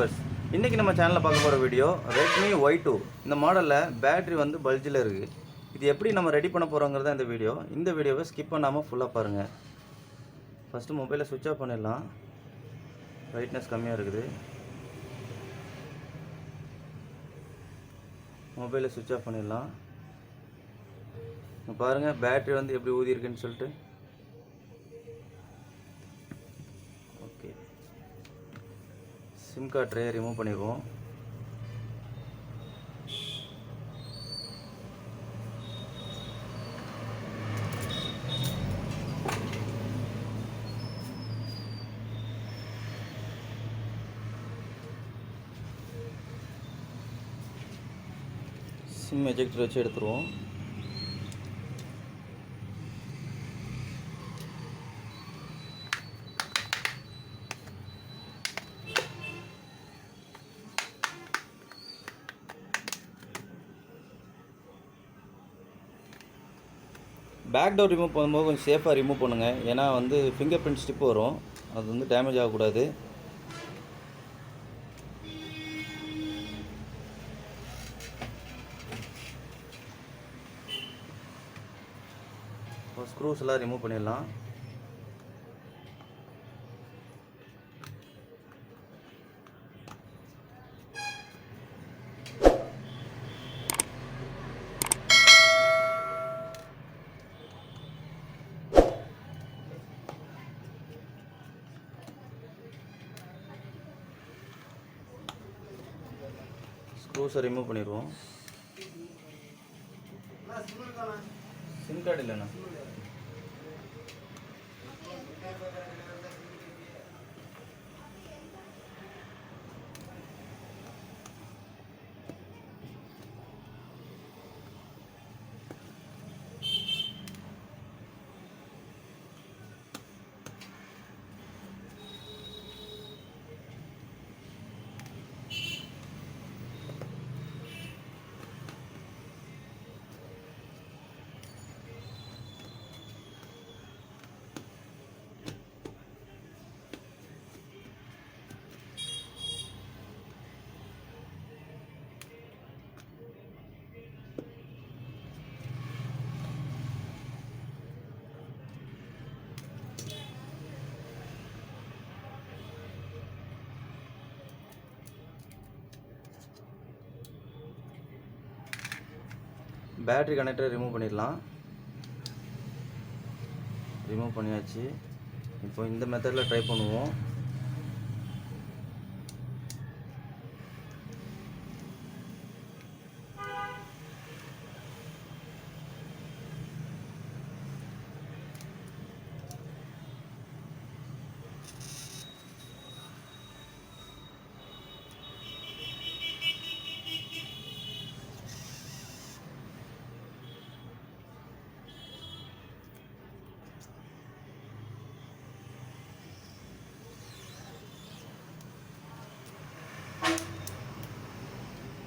Viewers, இன்றைக்கி நம்ம சேனலில் பார்க்க போகிற வீடியோ Redmi Y2. இந்த மாடலில் பேட்ரி வந்து பல்ஜில் இருக்குது. இது எப்படி நம்ம ரெடி பண்ண போகிறோங்கிறத இந்த வீடியோ. இந்த வீடியோவை ஸ்கிப் பண்ணாமல் ஃபுல்லாக பாருங்கள். ஃபஸ்ட்டு மொபைலை சுவிட்ச் ஆஃப் பண்ணிடலாம். பிரைட்னஸ் கம்மியாக இருக்குது. மொபைலை சுவிட்ச் ஆஃப் பண்ணிடலாம். பாருங்கள் பேட்ரி வந்து எப்படி ஊதி இருக்குன்னு சொல்லிட்டு. Okay, sim card tray remove பண்ணிடுவோம். சிம் எஜெக்டர் வச்சு எடுத்துருவோம். பேக் டோர் ரிமூவ் பண்ணும்போது கொஞ்சம் சேஃபாக ரிமூவ் பண்ணுங்கள். ஏன்னா வந்து ஃபிங்கர் பிரிண்ட் ஸ்டிப் வரும், அது வந்து டேமேஜ் ஆகக்கூடாது. இப்போ ஸ்க்ரூஸ் எல்லாம் ரிமூவ் பண்ணிடலாம். ஸ்க்ரூஸை ரிமூவ் பண்ணிடுவோம். சிம் கார்டு இல்லைண்ணா. பேட்ரி கனெக்டரை ரிமூவ் பண்ணிடலாம். ரிமூவ் பண்ணியாச்சு. இப்போ இந்த மெத்தடில் ட்ரை பண்ணுவோம்.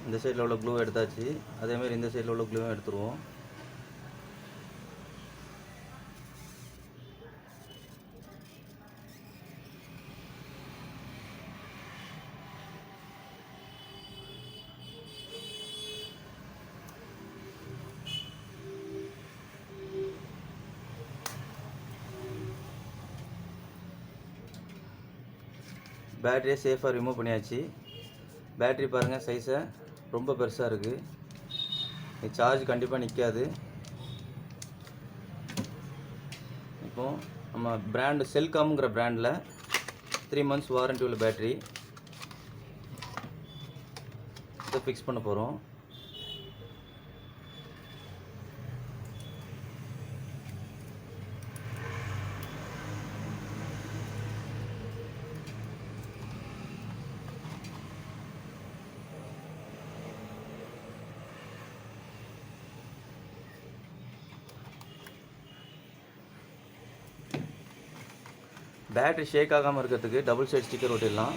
இந்த சைடில் உள்ள க்ளூ எடுத்தாச்சு. அதேமாதிரி இந்த சைடில் உள்ள க்ளூவும் எடுத்துருவோம். பேட்டரியை சேஃபாக ரிமூவ் பண்ணியாச்சு. பேட்ரி பாருங்கள், சைஸை ரொம்ப பெருசாக இருக்குது. சார்ஜ் கண்டிப்பாக நிற்காது. இப்போது நம்ம பிராண்டு செல்காம்ங்கிற பிராண்டில் 3 months வாரண்டி உள்ள பேட்ரி இதை ஃபிக்ஸ் பண்ண போகிறோம். பேட்டரி ஷேக் ஆகாமல் இருக்கிறதுக்கு டபுள் சைட் ஸ்டிக்கர் ஒட்டிடலாம்.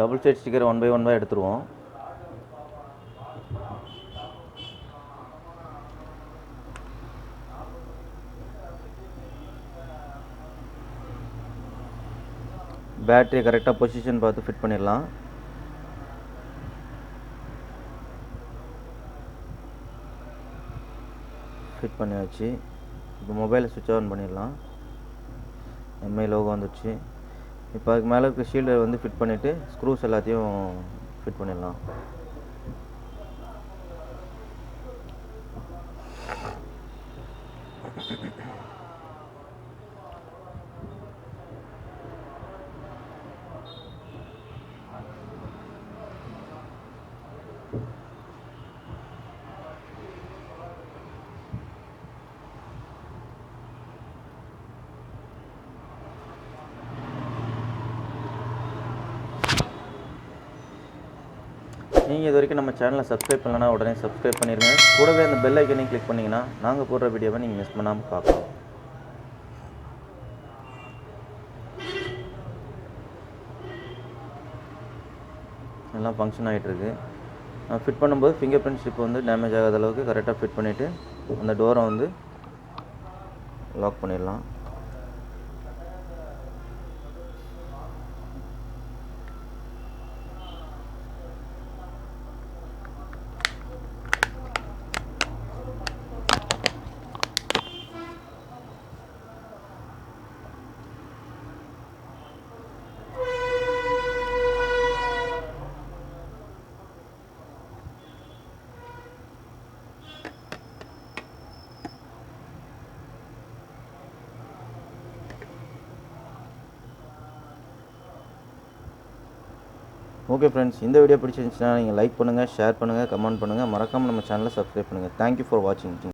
டபுள் சைட் ஸ்டிக்கர் 1 பை 1 எடுத்துருவோம். பேட்டரி கரெக்டாக பொசிஷன் பார்த்து ஃபிட் பண்ணிடலாம். ஃபிட் பண்ணியாச்சு. இப்போ மொபைலை சுவிட்ச் ஆன் பண்ணிடலாம். எம்ஐ லோகோ வந்துடுச்சு. இப்போ அதுக்கு மேலே இருக்க ஷீல்டை வந்து ஃபிட் பண்ணிவிட்டு ஸ்க்ரூஸ் எல்லாத்தையும் ஃபிட் பண்ணிடலாம். நீங்கள் இது வரைக்கும் நம்ம சேனலை சப்ஸ்கிரைப் பண்ணலன்னா உடனே சப்ஸ்கிரைப் பண்ணிடுங்க. கூடவே அந்த பெல் ஐக்கனையும் கிளிக் பண்ணிங்கன்னா நாங்கள் போடுற வீடியோவை நீங்கள் மிஸ் பண்ணாமல் பார்க்கலாம். எல்லாம் ஃபங்க்ஷன் ஆகிட்டுருக்கு. ஃபிட் பண்ணும்போது ஃபிங்கர் பிரிண்ட் ஸ்டிப் வந்து டேமேஜ் ஆகாத அளவுக்கு கரெக்டாக ஃபிட் பண்ணிவிட்டு அந்த டோரை வந்து லாக் பண்ணிடலாம். ஓகே ஃப்ரெண்ட்ஸ், இந்த வீடியோ பிடிச்சிருந்துச்சுன்னா நீங்கள் லைக் பண்ணுங்கள், ஷேர் பண்ணுங்கள், கமெண்ட் பண்ணுங்கள். மறக்காமல் நம்ம சேனலை சப்ஸ்கிரைப் பண்ணுங்கள். தேங்க்யூ ஃபார் வாட்சிங்.